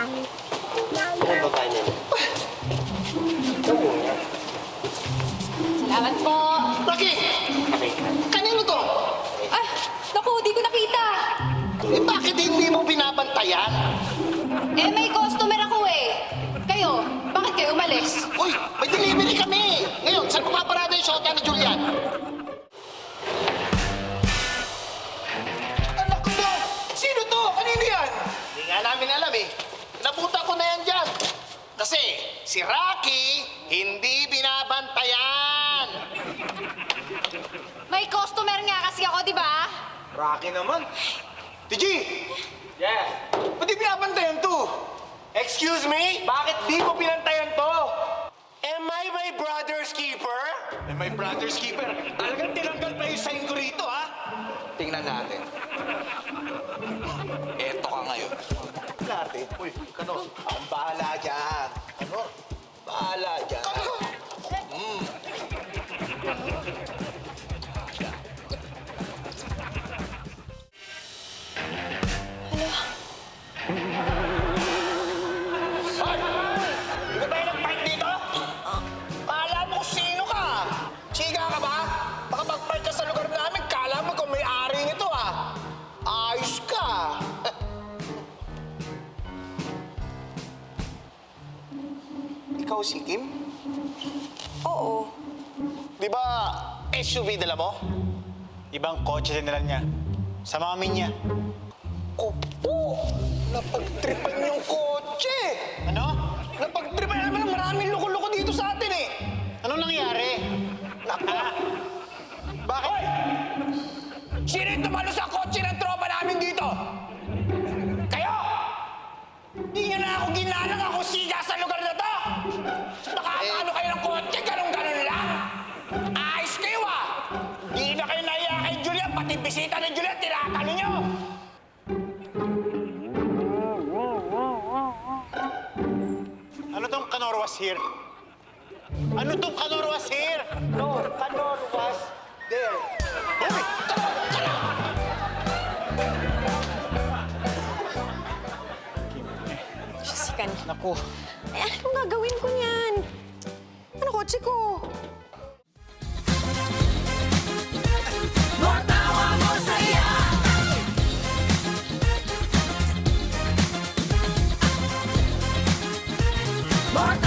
Ano ba tayo nila? Ito muna. Salamat po. Rocky! Kanino to? Ah, naku, di ko nakita. Eh, bakit hindi mo binabantayan? Eh, may customer ako eh. Kayo, bakit kayo umalis? Uy, may delivery kami! Ngayon, saan mo paparada yung shota ni Julian? Anak ko! Sino to? Kanino yan? Hindi nga namin alam eh. Nabuta ko na yan dyan. Kasi si Rocky hindi binabantayan. May customer nga kasi ako, di ba? Rocky naman. TG! Yeah. Ba't di binabantayan to? Excuse me? Bakit di mo pinantayan to? Am I my brother's keeper? Eh, my brother's keeper. Talagang tinanggal pa yung sign ko rito, ha? Tingnan natin. Eto ka ngayon. Natin. Uy, Kanor. Ang bahala dyan. Kanor. Bahala dyan. Kanor! Hoy! Hindi ba tayo nag-park dito? Kala mo kung sino ka? Chiga ka ba? Baka mag-park ka sa lugar namin, kala mo kung may-ari nito ah. Ayos ka. Ikaw si Kim? Oo. Di ba SUV dala mo? Ibang kotse din nila niya. Sa mami niya. Opo! Napagtripan yung kotse! Ano? Napagtripan naman, maraming loko-loko dito sa atin eh! Anong nangyari? Naku! Bakit? Sino yung tumalo sa kotse ng tropa namin dito? Kayo! Hindi nyo na ako ginalang ako siga sa lugar na to! Nakakano kayo ng kotse, ganun-ganun lang! Ayos kayo ah! Di na kayo naiya kay Julian, pati bisita ni Julian, tinatalo nyo! Ano tong Kanor was here? Ano tong Kanor was here? No, Kanor was there. Uy! Sikan. Naku. Eh, anong gagawin ko niyan? Ano kotse ko? More tawa, more saya. More